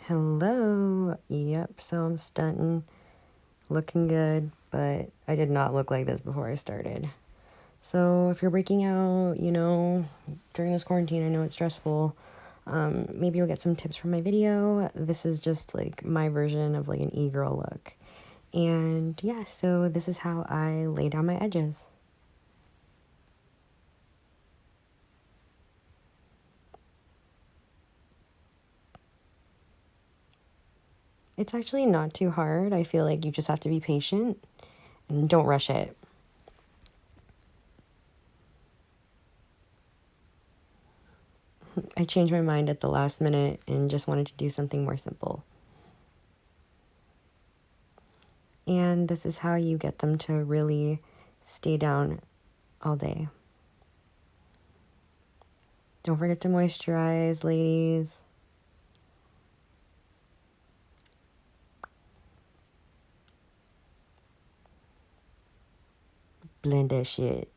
Hello. Yep, so I'm stunting, looking good, but I did not look like this before I started. So if you're breaking out, during this quarantine, I know it's stressful. Maybe you'll get some tips from my video. This is just like my version of like an e-girl look. And yeah, so this is how I lay down my edges. It's actually not too hard. I feel like you just have to be patient and don't rush it. I changed my mind at the last minute and just wanted to do something more simple. And this is how you get them to really stay down all day. Don't forget to moisturize, ladies. Blend that shit.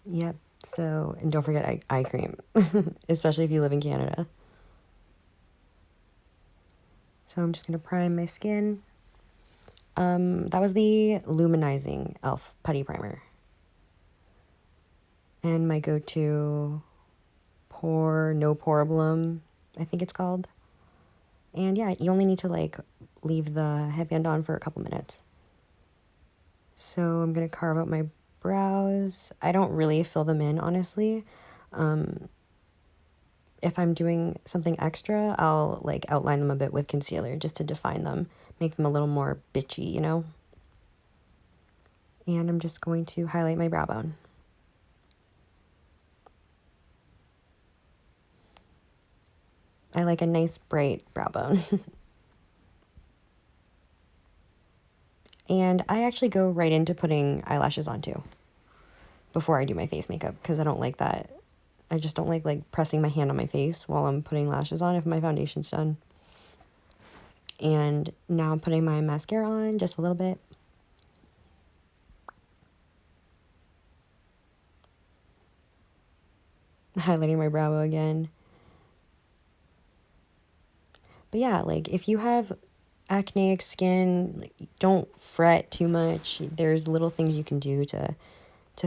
Yep. So, and don't forget eye cream, especially if you live in Canada. So I'm just going to prime my skin. That was the Luminizing e.l.f. Putty Primer. And my go-to No Problem, I think it's called. And yeah, you only need to like leave the headband on for a couple minutes. So I'm going to carve out my brows. I don't really fill them in, honestly. If I'm doing something extra, I'll like outline them a bit with concealer just to define them, make them a little more bitchy, you know? And I'm just going to highlight my brow bone. I like a nice bright brow bone. And I actually go right into putting eyelashes on too before I do my face makeup because I don't like that. I just don't like pressing my hand on my face while I'm putting lashes on if my foundation's done. And now I'm putting my mascara on just a little bit. Highlighting my brow again. But yeah, like if you have acneic skin, like, don't fret too much. There's little things you can do to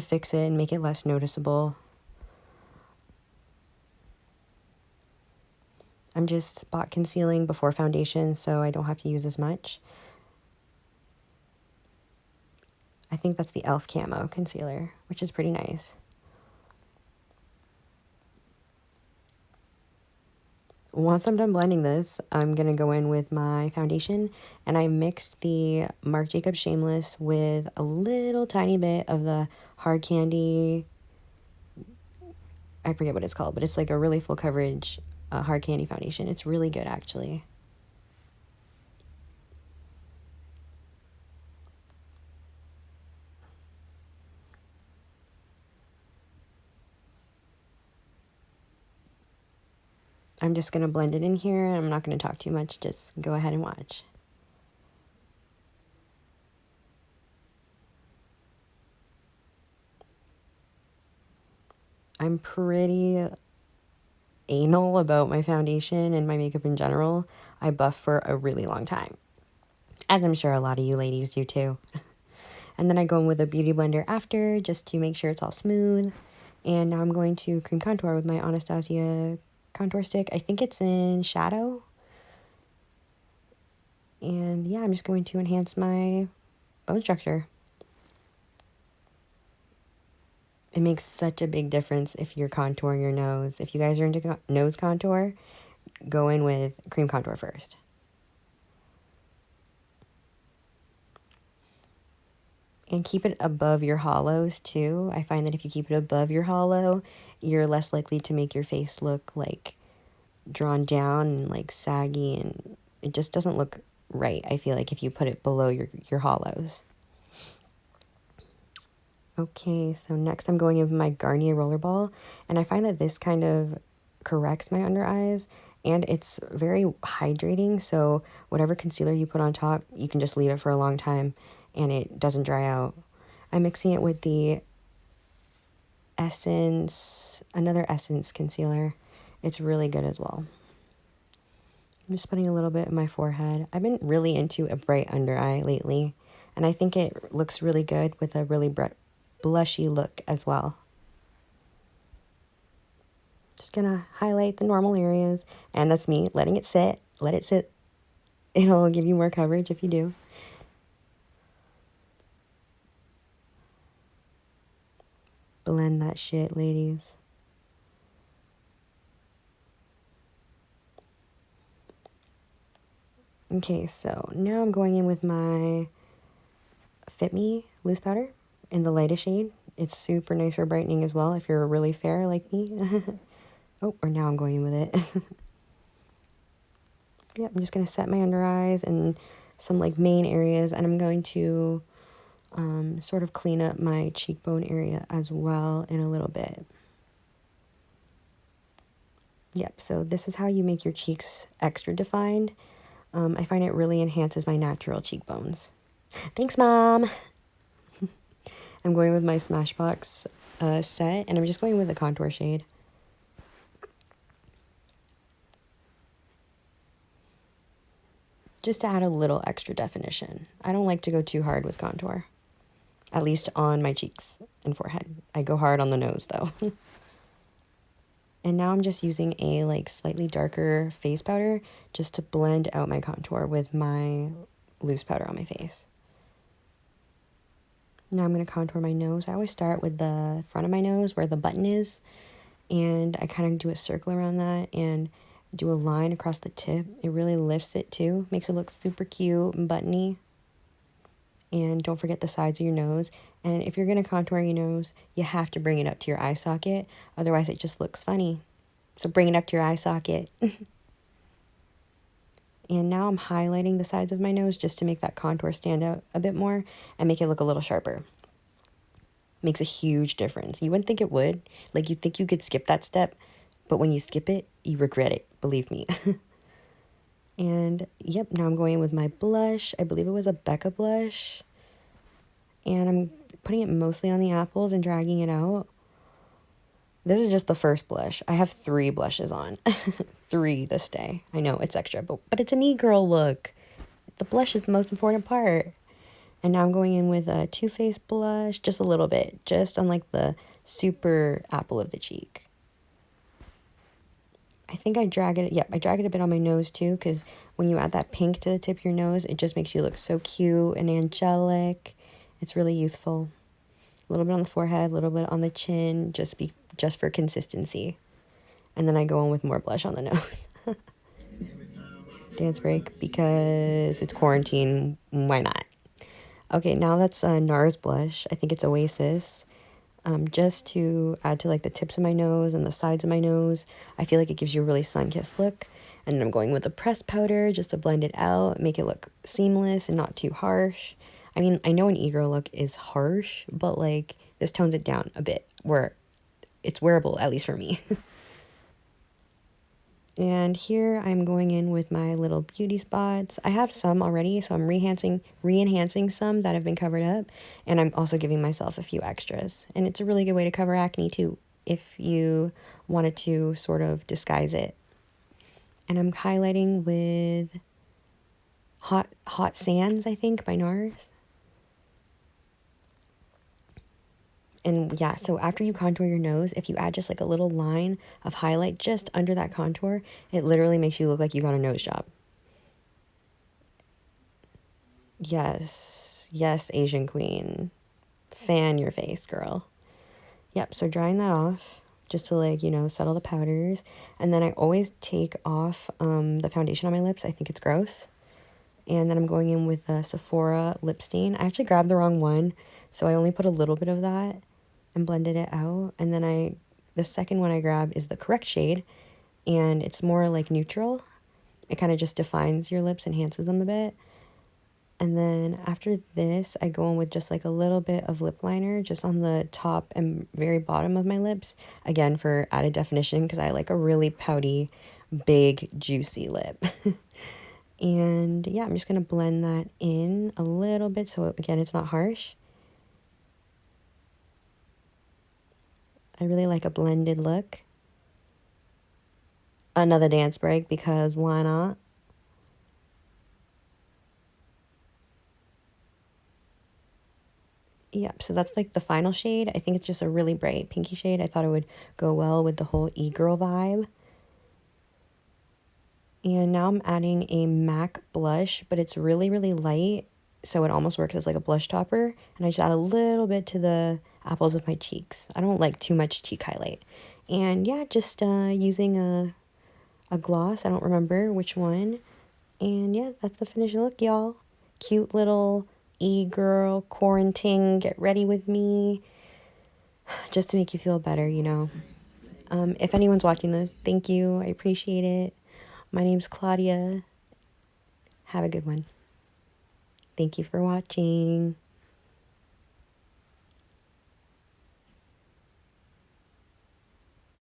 fix it and make it less noticeable. I'm just spot concealing before foundation so I don't have to use as much. I think that's the e.l.f. Camo concealer, which is pretty nice. Once I'm done blending this, I'm going to go in with my foundation, and I mixed the Marc Jacobs Shameless with a little tiny bit of the Hard Candy, I forget what it's called, but it's like a really full coverage Hard Candy foundation. It's really good, actually. I'm just going to blend it in here. I'm not going to talk too much. Just go ahead and watch. I'm pretty anal about my foundation and my makeup in general. I buff for a really long time, as I'm sure a lot of you ladies do too. And then I go in with a beauty blender after just to make sure it's all smooth. And now I'm going to cream contour with my Anastasia contour stick. I think it's in Shadow. And yeah, I'm just going to enhance my bone structure. It makes such a big difference if you're contouring your nose. If you guys are into nose contour, go in with cream contour first. And keep it above your hollows too. I find that if you keep it above your hollow, you're less likely to make your face look like drawn down and like saggy, and it just doesn't look right, I feel like, if you put it below your hollows. Okay, so next I'm going in with my Garnier Rollerball, and I find that this kind of corrects my under eyes, and it's very hydrating, so whatever concealer you put on top, you can just leave it for a long time, and it doesn't dry out. I'm mixing it with the another Essence concealer. It's really good as well. I'm just putting a little bit in my forehead. I've been really into a bright under eye lately, and I think it looks really good with a really blushy look as well. Just gonna highlight the normal areas, and that's me letting it sit. Let it sit. It'll give you more coverage if you do. Blend that shit, ladies. Okay, so now I'm going in with my Fit Me loose powder in the lightest shade. It's super nice for brightening as well if you're really fair like me. Oh, or now I'm going in with it. Yep, I'm just going to set my under eyes and some like main areas, and I'm going to sort of clean up my cheekbone area as well in a little bit. Yep, so this is how you make your cheeks extra defined. I find it really enhances my natural cheekbones. Thanks, Mom! I'm going with my Smashbox set, and I'm just going with a contour shade. Just to add a little extra definition. I don't like to go too hard with contour. At least on my cheeks and forehead. I go hard on the nose, though. And now I'm just using a like slightly darker face powder just to blend out my contour with my loose powder on my face. Now I'm going to contour my nose. I always start with the front of my nose where the button is, and I kind of do a circle around that and do a line across the tip. It really lifts it too, makes it look super cute and buttony. And don't forget the sides of your nose. And if you're going to contour your nose, you have to bring it up to your eye socket. Otherwise, it just looks funny. So bring it up to your eye socket. And now I'm highlighting the sides of my nose just to make that contour stand out a bit more and make it look a little sharper. Makes a huge difference. You wouldn't think it would. Like, you'd think you could skip that step. But when you skip it, you regret it. Believe me. And yep, now I'm going in with my blush. I believe it was a Becca blush. And I'm putting it mostly on the apples and dragging it out. This is just the first blush. I have 3 blushes on. 3 this day. I know it's extra, but it's an E-Girl look. The blush is the most important part. And now I'm going in with a Too Faced blush, just a little bit, just on like the super apple of the cheek. I think I drag it, I drag it a bit on my nose too, because when you add that pink to the tip of your nose, it just makes you look so cute and angelic. It's really youthful. A little bit on the forehead, a little bit on the chin, just for consistency. And then I go in with more blush on the nose. Dance break, because it's quarantine, why not? Okay, now that's NARS blush. I think it's Oasis. Just to add to like the tips of my nose and the sides of my nose. I feel like it gives you a really sun-kissed look. And then I'm going with a pressed powder just to blend it out, make it look seamless and not too harsh. I mean, I know an E-Girl look is harsh, but like this tones it down a bit where it's wearable, at least for me. And here I'm going in with my little beauty spots. I have some already, so I'm re-enhancing some that have been covered up. And I'm also giving myself a few extras. And it's a really good way to cover acne too, if you wanted to sort of disguise it. And I'm highlighting with Hot Sands, I think, by NARS. And yeah, so after you contour your nose, if you add just like a little line of highlight just under that contour, it literally makes you look like you got a nose job. Yes, yes, Asian queen. Fan your face, girl. Yep, so drying that off just to like, settle the powders. And then I always take off the foundation on my lips. I think it's gross. And then I'm going in with a Sephora lip stain. I actually grabbed the wrong one, so I only put a little bit of that and blended it out. And then the second one I grab is the correct shade, and it's more like neutral. It kind of just defines your lips, enhances them a bit. And then after this, I go in with just like a little bit of lip liner just on the top and very bottom of my lips. Again, for added definition, because I like a really pouty, big, juicy lip. And yeah, I'm just going to blend that in a little bit so, again, it's not harsh. I really like a blended look. Another dance break, because why not? Yep, so that's like the final shade. I think it's just a really bright pinky shade. I thought it would go well with the whole E-Girl vibe. And now I'm adding a MAC blush, but it's really, really light, so it almost works as like a blush topper. And I just add a little bit to the apples of my cheeks. I don't like too much cheek highlight. And yeah, just using a gloss. I don't remember which one. And yeah, that's the finished look, y'all. Cute little E-Girl quarantine, get ready with me. Just to make you feel better, you know. If anyone's watching this, thank you. I appreciate it. My name's Claudia. Have a good one. Thank you for watching.